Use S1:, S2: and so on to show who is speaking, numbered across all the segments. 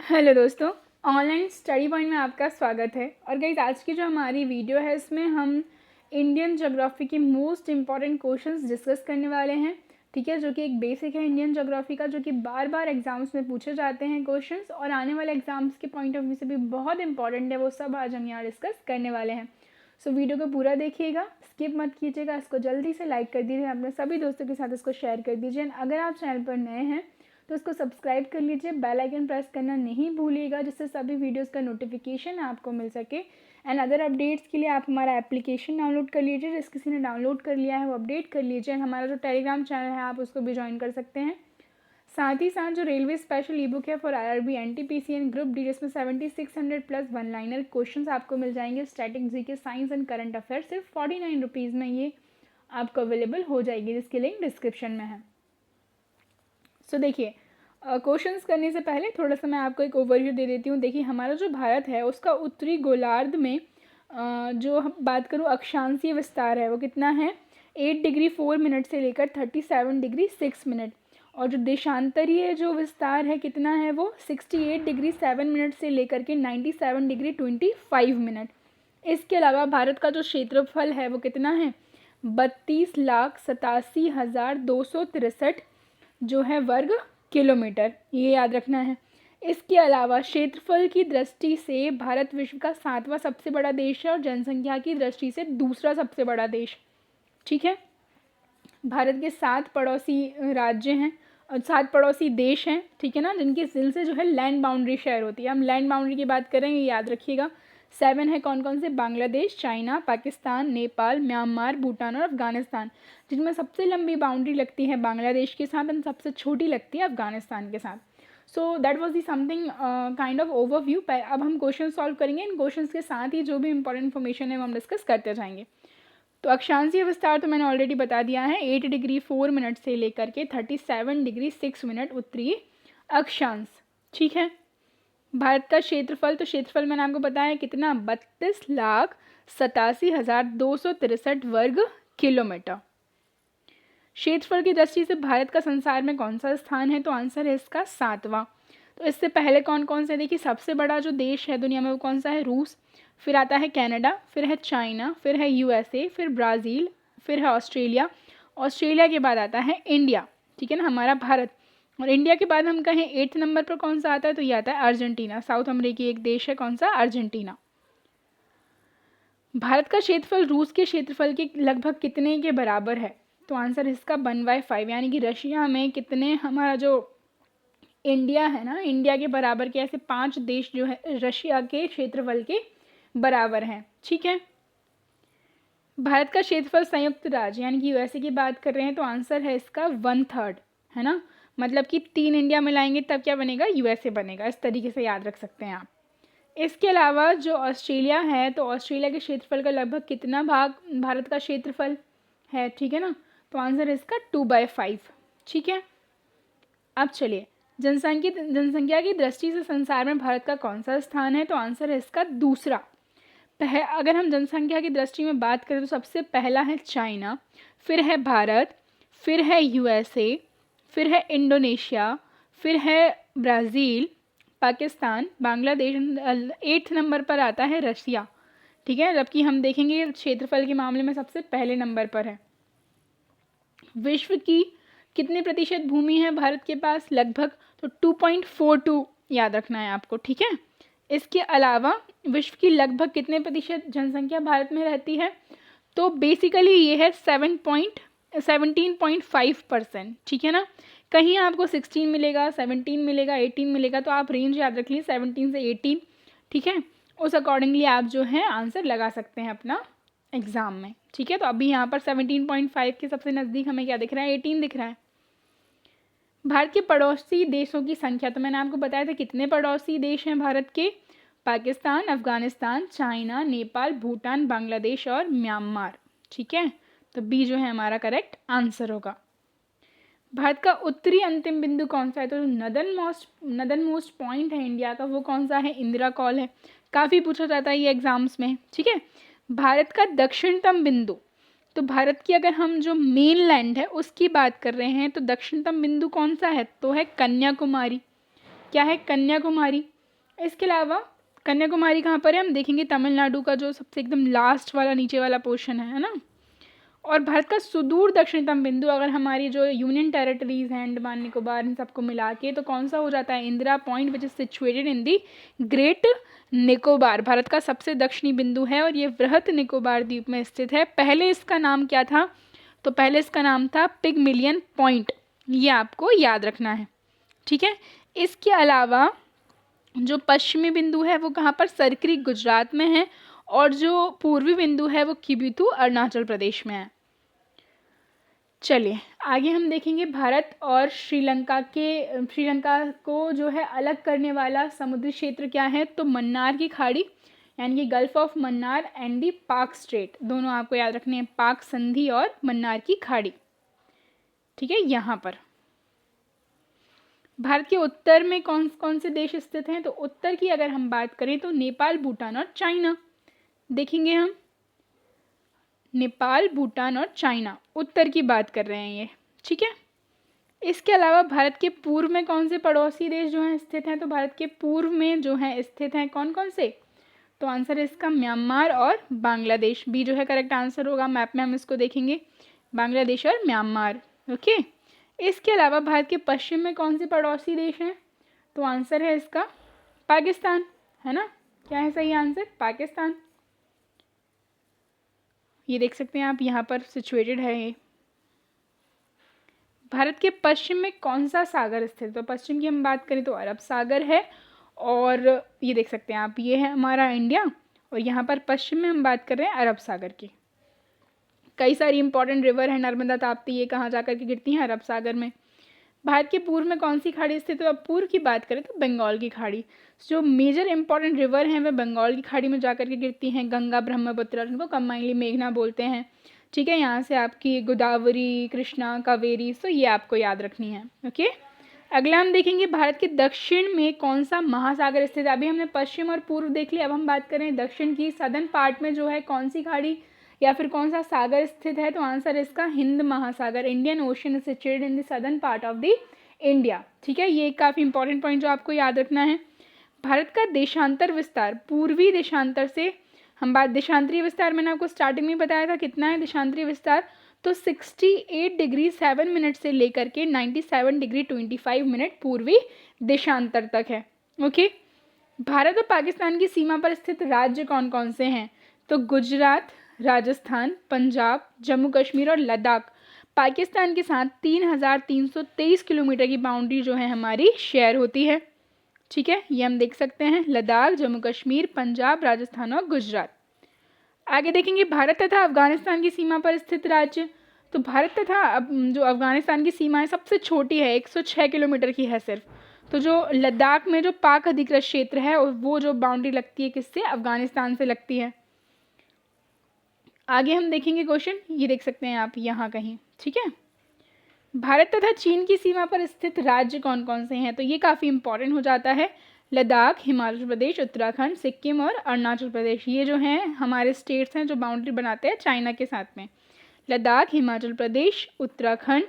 S1: Hello दोस्तों, online study point में आपका स्वागत है। और गाइस, आज की जो हमारी वीडियो है इसमें हम इंडियन ज्योग्राफी के मोस्ट इम्पॉर्टेंट क्वेश्चंस डिस्कस करने वाले हैं। ठीक है, जो कि एक बेसिक है इंडियन ज्योग्राफी का, जो कि बार बार एग्जाम्स में पूछे जाते हैं क्वेश्चंस और आने वाले एग्जाम्स के पॉइंट ऑफ व्यू से भी बहुत इंपॉर्टेंट है। वो सब आज हम यहाँ डिस्कस करने वाले हैं। सो वीडियो को पूरा देखिएगा, स्किप मत कीजिएगा, इसको जल्दी से लाइक कर दीजिए, अपने सभी दोस्तों के साथ इसको शेयर कर दीजिए। अगर आप चैनल पर नए हैं तो इसको सब्सक्राइब कर लीजिए, बेल आइकन प्रेस करना नहीं भूलिएगा, जिससे सभी वीडियोस का नोटिफिकेशन आपको मिल सके। एंड अदर अपडेट्स के लिए आप हमारा एप्लीकेशन डाउनलोड कर लीजिए। जिस किसी ने डाउनलोड कर लिया है वो अपडेट कर लीजिए। एंड हमारा जो टेलीग्राम चैनल है आप उसको भी ज्वाइन कर सकते हैं। साथ ही साथ जो रेलवे स्पेशल ई बुक है for IRB NTPC and group D, जिसमें 7600 प्लस वन लाइनर क्वेश्चन आपको मिल जाएंगे, static GK, science and current affair, सिर्फ 49 रुपीज़ में ये आपको अवेलेबल हो जाएगी, जिसकी लिंक डिस्क्रिप्शन में है। सो देखिए, क्वेश्चंस करने से पहले थोड़ा सा मैं आपको एक ओवरव्यू दे देती हूँ। देखिए, हमारा जो भारत है उसका उत्तरी गोलार्ध में जो हम बात करूँ अक्षांशीय विस्तार है वो कितना है, 8 डिग्री 4 मिनट से लेकर 37 डिग्री 6 मिनट। और जो देशांतरीय जो विस्तार है कितना है, वो 68 डिग्री 7 मिनट से लेकर के 97 डिग्री 25 मिनट। इसके अलावा भारत का जो क्षेत्रफल है वो कितना है, 32,87,263 जो है वर्ग किलोमीटर, ये याद रखना है। इसके अलावा क्षेत्रफल की दृष्टि से भारत विश्व का 7वां सबसे बड़ा देश है और जनसंख्या की दृष्टि से दूसरा सबसे बड़ा देश। ठीक है, भारत के 7 पड़ोसी राज्य हैं और 7 पड़ोसी देश हैं, ठीक है ना, जिनके जिनसे जो है लैंड बाउंड्री शेयर होती है। हम लैंड बाउंड्री की बात करेंगे, याद रखिएगा। 7 है, कौन कौन से, बांग्लादेश, चाइना, पाकिस्तान, नेपाल, म्यांमार, भूटान और अफगानिस्तान, जिनमें सबसे लंबी बाउंड्री लगती है बांग्लादेश के साथ और सबसे छोटी लगती है अफगानिस्तान के साथ। So that was the something kind of overview. अब हम क्वेश्चन सॉल्व करेंगे। इन क्वेश्चन के साथ ही जो भी इंपॉर्टेंट इन्फॉर्मेशन है वो हम डिस्कस करते जाएंगे। तो अक्षांशीय विस्तार तो मैंने ऑलरेडी बता दिया है, 8 डिग्री 4 मिनट से लेकर के 37 डिग्री 6 मिनट उत्तरी अक्षांश। ठीक है, भारत का क्षेत्रफल, तो क्षेत्रफल मैंने आपको बताया कितना, 32,87,263 वर्ग किलोमीटर। क्षेत्रफल की दृष्टि से भारत का संसार में कौन सा स्थान है, तो आंसर है इसका 7वां। तो इससे पहले कौन कौन से, देखिए सबसे बड़ा जो देश है दुनिया में वो कौन सा है, रूस, फिर आता है कनाडा, फिर है चाइना, फिर है USA, फिर ब्राज़ील, फिर है ऑस्ट्रेलिया। ऑस्ट्रेलिया के बाद आता है इंडिया, ठीक है ना, हमारा भारत। और इंडिया के बाद हम कहें 8th नंबर पर कौन सा आता है, तो ये आता है अर्जेंटीना, साउथ अमेरिकी एक देश है, कौन सा, अर्जेंटीना। भारत का क्षेत्रफल रूस के क्षेत्रफल के लगभग कितने के बराबर है, तो आंसर इसका 1/5, यानी कि रशिया में कितने, हमारा जो इंडिया है ना, इंडिया के बराबर के ऐसे 5 देश जो है रशिया के क्षेत्रफल के बराबर हैं। ठीक है, भारत का क्षेत्रफल संयुक्त राज्य यानी कि USA की बात कर रहे हैं, तो आंसर है इसका 1/3, है ना, मतलब कि 3 इंडिया मिलाएंगे तब क्या बनेगा, USA बनेगा। इस तरीके से याद रख सकते हैं आप। इसके अलावा जो ऑस्ट्रेलिया है, तो ऑस्ट्रेलिया के क्षेत्रफल का लगभग कितना भाग भारत का क्षेत्रफल है, ठीक है ना, तो आंसर है इसका 2/5। ठीक है, अब चलिए, जनसंख्या की दृष्टि से संसार में भारत का कौन सा स्थान है, तो आंसर है इसका दूसरा। अगर हम जनसंख्या की दृष्टि में बात करें तो सबसे पहला है चाइना, फिर है भारत, फिर है USA, फिर है इंडोनेशिया, फिर है Brazil, Pakistan, Bangladesh, 8th number पर आता है रशिया। ठीक है, जबकि हम देखेंगे क्षेत्रफल के मामले में सबसे पहले नंबर पर है। विश्व की कितने प्रतिशत भूमि है भारत के पास, लगभग, तो 2.42 याद रखना है आपको। ठीक है, इसके अलावा विश्व की लगभग कितने प्रतिशत जनसंख्या भारत में रहती है, तो बेसिकली ये है 17.5%। ठीक है ना, कहीं आपको 16 मिलेगा, 17 मिलेगा, 18 मिलेगा, तो आप रेंज याद रख लीजिए 17 से 18। ठीक है, उस अकॉर्डिंगली आप जो है आंसर लगा सकते हैं अपना एग्ज़ाम में। ठीक है, तो अभी यहाँ पर 17.5 के सबसे नज़दीक हमें क्या दिख रहा है, 18 दिख रहा है। भारत के पड़ोसी देशों की संख्या, तो मैंने आपको बताया था कितने पड़ोसी देश हैं भारत के, पाकिस्तान, अफगानिस्तान, चाइना, नेपाल, भूटान, बांग्लादेश और म्यांमार। ठीक है, तो बी जो है हमारा करेक्ट आंसर होगा। भारत का उत्तरी अंतिम बिंदु कौन सा है, तो नदन मोस्ट पॉइंट है इंडिया का, वो कौन सा है, इंदिरा कॉल है, काफ़ी पूछा जाता है ये एग्जाम्स में। ठीक है, भारत का दक्षिणतम बिंदु, तो भारत की अगर हम जो मेन लैंड है उसकी बात कर रहे हैं तो दक्षिणतम बिंदु कौन सा है, तो है कन्याकुमारी। क्या है, कन्याकुमारी। इसके अलावा कन्याकुमारी कहाँ पर है, हम देखेंगे तमिलनाडु का जो सबसे एकदम लास्ट वाला नीचे वाला पोर्शन है ना। और भारत का सुदूर दक्षिणतम बिंदु, अगर हमारी जो यूनियन टेरिटरीज हैं अंडमान निकोबार इन सबको मिला के, तो कौन सा हो जाता है, Indira point which is situated in the great Nicobar. Bharat का सबसे दक्षिणी बिंदु है और ये वृहत निकोबार द्वीप में स्थित है। पहले इसका नाम क्या था, तो पहले इसका नाम था पिगमिलियन पॉइंट, ये आपको याद रखना है, ठीक है। इसके अलावा जो पश्चिमी बिंदु है वो कहाँ पर, सरकरी गुजरात में है, और जो पूर्वी बिंदु है वो किबिथु अरुणाचल प्रदेश में है। चलिए आगे हम देखेंगे भारत और श्रीलंका को जो है अलग करने वाला समुद्री क्षेत्र क्या है, तो मन्नार की खाड़ी यानी कि gulf of Mannar and the पाक स्ट्रेट, दोनों आपको याद रखने हैं, पाक संधि और मन्नार की खाड़ी, ठीक है। यहाँ पर भारत के उत्तर में कौन कौन से देश स्थित हैं, तो उत्तर की अगर हम बात करें तो नेपाल, भूटान और चाइना देखेंगे हम। नेपाल, भूटान और चाइना उत्तर की बात कर रहे हैं ये, ठीक है। इसके अलावा भारत के पूर्व में कौन से पड़ोसी देश जो हैं स्थित हैं, तो भारत के पूर्व में जो हैं स्थित हैं कौन कौन से, तो आंसर है इसका म्यांमार और बांग्लादेश, बी जो है करेक्ट आंसर होगा। मैप में हम इसको देखेंगे, बांग्लादेश और म्यांमार, ओके। इसके अलावा भारत के पश्चिम में कौन से पड़ोसी देश हैं, तो आंसर है इसका पाकिस्तान, है ना। क्या है सही आंसर, पाकिस्तान। ये देख सकते हैं आप, यहाँ पर सिचुएटेड है ये। भारत के पश्चिम में कौन सा सागर स्थित, तो पश्चिम की हम बात करें तो अरब सागर है, और ये देख सकते हैं आप, ये है हमारा इंडिया, और यहाँ पर पश्चिम में हम बात कर रहे हैं अरब सागर की। कई सारी इंपॉर्टेंट रिवर है, नर्मदा, ताप्ती, ये कहाँ जाकर के गिरती हैं, अरब सागर में। भारत के पूर्व में कौन सी खाड़ी स्थित है, तो अब पूर्व की बात करें तो बंगाल की खाड़ी। जो मेजर इंपॉर्टेंट रिवर हैं वे बंगाल की खाड़ी में जाकर के गिरती हैं, गंगा, ब्रह्मपुत्र, उनको कंबाइनली मेघना बोलते हैं, ठीक है। यहाँ से आपकी गोदावरी, कृष्णा, कावेरी, सो ये आपको याद रखनी है, ओके। अगला हम देखेंगे भारत के दक्षिण में कौन सा महासागर स्थित है। अभी हमने पश्चिम और पूर्व देख लिया, अब हम बात करें दक्षिण की, सदर्न पार्ट में जो है कौन सी खाड़ी या फिर कौन सा सागर स्थित है, तो आंसर है इसका हिंद महासागर, Indian ocean is situated in the southern part of the India, ठीक है। ये काफ़ी इंपॉर्टेंट पॉइंट जो आपको याद रखना है। भारत का देशांतर विस्तार, पूर्वी देशांतर से हम बात, देशांतरीय विस्तार मैंने आपको स्टार्टिंग में बताया था कितना है देशांतरीय विस्तार, तो 68 डिग्री 7 मिनट से लेकर के 97 डिग्री 25 मिनट पूर्वी देशांतर तक है, ओके। भारत और पाकिस्तान की सीमा पर स्थित राज्य कौन कौन से हैं, तो गुजरात, राजस्थान, पंजाब, जम्मू कश्मीर और लद्दाख पाकिस्तान के साथ 3323 किलोमीटर की बाउंड्री जो है हमारी शेयर होती है, ठीक है। ये हम देख सकते हैं, लद्दाख, जम्मू कश्मीर, पंजाब, राजस्थान और गुजरात। आगे देखेंगे भारत तथा अफगानिस्तान की सीमा पर स्थित राज्य, तो भारत तथा जो अफगानिस्तान की सीमा है सबसे छोटी है, 106 किलोमीटर की है सिर्फ। तो जो लद्दाख में जो पाक अधिकृत क्षेत्र है वो जो बाउंड्री लगती है किससे, अफगानिस्तान से लगती है। आगे हम देखेंगे क्वेश्चन, ये देख सकते हैं आप यहाँ कहीं, ठीक है। भारत तथा चीन की सीमा पर स्थित राज्य कौन कौन से हैं, तो ये काफ़ी इंपॉर्टेंट हो जाता है। लद्दाख, हिमाचल प्रदेश, उत्तराखंड, सिक्किम और अरुणाचल प्रदेश, ये जो हैं हमारे स्टेट्स हैं जो बाउंड्री बनाते हैं चाइना के साथ में। लद्दाख, हिमाचल प्रदेश, उत्तराखंड,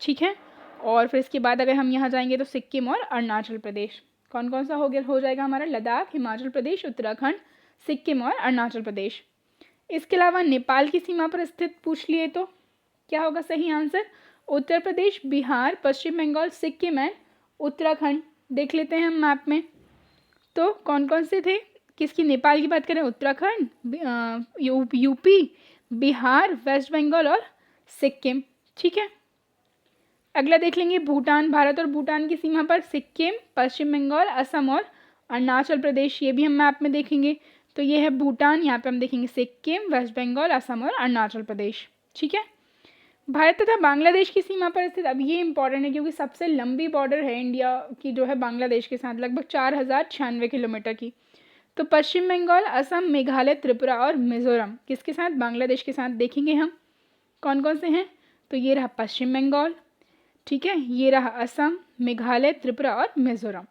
S1: ठीक है। और फिर इसके बाद अगर हम यहाँ जाएंगे तो सिक्किम और अरुणाचल प्रदेश, कौन कौन सा हो जाएगा हमारा, लद्दाख, हिमाचल प्रदेश, उत्तराखंड, सिक्किम और अरुणाचल प्रदेश। इसके अलावा नेपाल की सीमा पर स्थित पूछ लिए तो क्या होगा सही आंसर, उत्तर प्रदेश, बिहार, पश्चिम बंगाल, सिक्किम एंड उत्तराखंड। देख लेते हैं हम मैप में, तो कौन कौन से थे, किसकी, नेपाल की बात करें उत्तराखंड, यूपी, बिहार, वेस्ट बंगाल और सिक्किम, ठीक है। अगला देख लेंगे भूटान, भारत और भूटान की सीमा पर सिक्किम, पश्चिम बंगाल, असम और अरुणाचल प्रदेश, ये भी हम मैप में देखेंगे। तो ये है भूटान, यहाँ पे हम देखेंगे सिक्किम, वेस्ट बंगाल, असम और अरुणाचल प्रदेश, ठीक है। भारत तथा बांग्लादेश की सीमा पर स्थित, अब ये इंपॉर्टेंट है क्योंकि सबसे लंबी बॉर्डर है इंडिया की जो है बांग्लादेश के साथ, लगभग 4096 किलोमीटर की। तो पश्चिम बंगाल, असम, मेघालय, त्रिपुरा और मिजोरम किसके साथ, बांग्लादेश के साथ। देखेंगे हम कौन कौन से हैं, तो ये रहा पश्चिम बंगाल, ठीक है, ये रहा असम, मेघालय, त्रिपुरा और मिजोरम।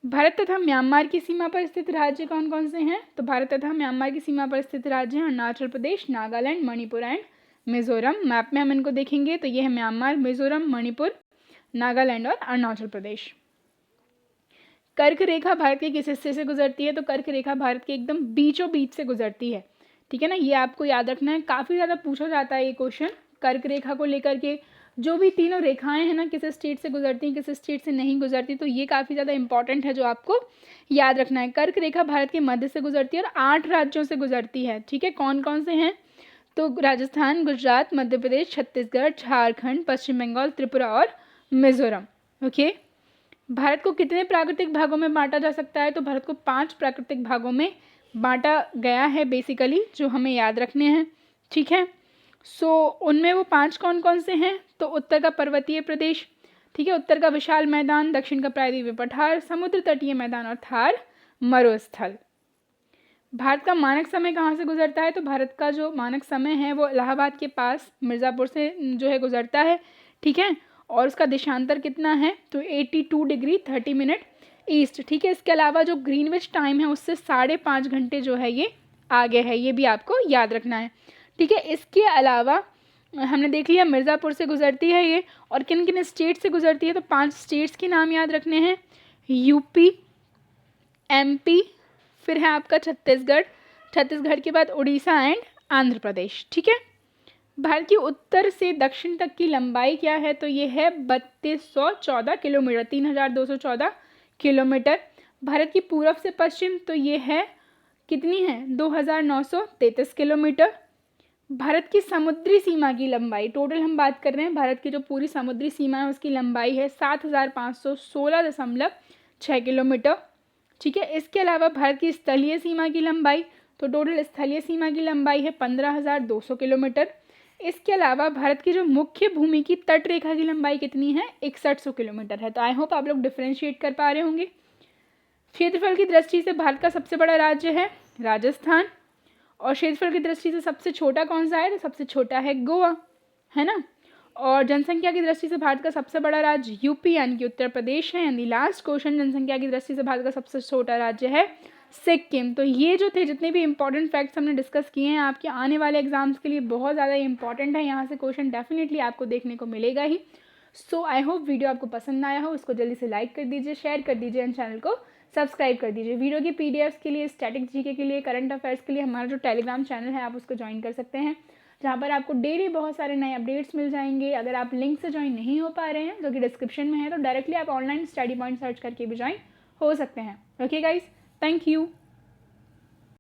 S1: भारत तथा म्यांमार की सीमा पर स्थित राज्य कौन कौन से हैं, तो भारत तथा म्यांमार की सीमा पर स्थित राज्य हैं अरुणाचल प्रदेश, नागालैंड, मणिपुर एंड मिजोरम। मैप में हम इनको देखेंगे तो ये है म्यांमार, मिजोरम, मणिपुर, नागालैंड और अरुणाचल प्रदेश। कर्क रेखा भारत के किस हिस्से से गुजरती है? तो कर्क रेखा भारत के एकदम बीचों बीच से गुजरती है, ठीक है ना। ये आपको याद रखना है, काफ़ी ज़्यादा पूछा जाता है ये क्वेश्चन कर्क रेखा को लेकर के। जो भी तीनों रेखाएं हैं ना, किस स्टेट से गुजरती हैं, किस स्टेट से नहीं गुजरती, तो ये काफ़ी ज़्यादा इंपॉर्टेंट है जो आपको याद रखना है। कर्क रेखा भारत के मध्य से गुजरती है और 8 राज्यों से गुजरती है, ठीक है। कौन कौन से हैं? तो राजस्थान, गुजरात, मध्य प्रदेश, छत्तीसगढ़, झारखंड, पश्चिम बंगाल, त्रिपुरा और मिजोरम। ओके। भारत को कितने प्राकृतिक भागों में बांटा जा सकता है? तो भारत को 5 प्राकृतिक भागों में बांटा गया है बेसिकली, जो हमें याद रखने हैं, ठीक है। सो उनमें वो 5 कौन कौन से हैं? तो उत्तर का पर्वतीय प्रदेश, ठीक है, उत्तर का विशाल मैदान, दक्षिण का प्रायद्वीपीय पठार, समुद्र तटीय मैदान और थार मरुस्थल। भारत का मानक समय कहाँ से गुजरता है? तो भारत का जो मानक समय है वो इलाहाबाद के पास मिर्ज़ापुर से जो है गुजरता है, ठीक है। और उसका देशांतर कितना है? तो 82 डिग्री 30 मिनट ईस्ट, ठीक है। इसके अलावा जो ग्रीनविच टाइम है उससे 5.5 घंटे जो है ये आगे है, ये भी आपको याद रखना है, ठीक है। इसके अलावा हमने देख लिया मिर्ज़ापुर से गुजरती है ये, और किन किन स्टेट से गुजरती है? तो 5 स्टेट्स के नाम याद रखने हैं, यूपी, एमपी, फिर है आपका छत्तीसगढ़, छत्तीसगढ़ के बाद उड़ीसा एंड आंध्र प्रदेश, ठीक है। भारत की उत्तर से दक्षिण तक की लंबाई क्या है? तो ये है 3214 किलोमीटर, 3214 किलोमीटर। भारत की पूर्व से पश्चिम तो ये है कितनी है? 2933 किलोमीटर। भारत की समुद्री सीमा की लंबाई, टोटल हम बात कर रहे हैं, भारत की जो पूरी समुद्री सीमा है उसकी लंबाई है 7516.6 किलोमीटर, ठीक है। इसके अलावा भारत की स्थलीय सीमा की लंबाई, तो टोटल स्थलीय सीमा की लंबाई है 15,200 किलोमीटर। इसके अलावा भारत की जो मुख्य भूमि की तट रेखा की लंबाई कितनी है? 6100 किलोमीटर है। तो आई होप आप लोग डिफ्रेंशिएट कर पा रहे होंगे। क्षेत्रफल की दृष्टि से भारत का सबसे बड़ा राज्य है राजस्थान, और क्षेत्रफल की दृष्टि से सबसे छोटा कौन सा है? तो सबसे छोटा है गोवा, है ना। और जनसंख्या की दृष्टि से भारत का सबसे बड़ा राज्य यूपी यानी कि उत्तर प्रदेश है। यानी लास्ट क्वेश्चन, जनसंख्या की दृष्टि से भारत का सबसे छोटा राज्य है सिक्किम। तो ये जो थे जितने भी इंपॉर्टेंट फैक्ट्स हमने डिस्कस किए हैं, आपके आने वाले एग्जाम्स के लिए बहुत ज़्यादा इंपॉर्टेंट है। यहाँ से क्वेश्चन डेफिनेटली आपको देखने को मिलेगा ही। सो आई होप वीडियो आपको पसंद आया हो। उसको जल्दी से लाइक कर दीजिए, शेयर कर दीजिए एंड चैनल को सब्सक्राइब कर दीजिए। वीडियो की पीडीएफ्स के लिए, स्टैटिक जीके के लिए, करंट अफेयर्स के लिए हमारा जो टेलीग्राम चैनल है आप उसको ज्वाइन कर सकते हैं, जहाँ पर आपको डेली बहुत सारे नए अपडेट्स मिल जाएंगे। अगर आप लिंक से ज्वाइन नहीं हो पा रहे हैं जो कि डिस्क्रिप्शन में है, तो डायरेक्टली आप ऑनलाइन स्टडी पॉइंट सर्च करके भी ज्वाइन हो सकते हैं। Okay guys, thank you.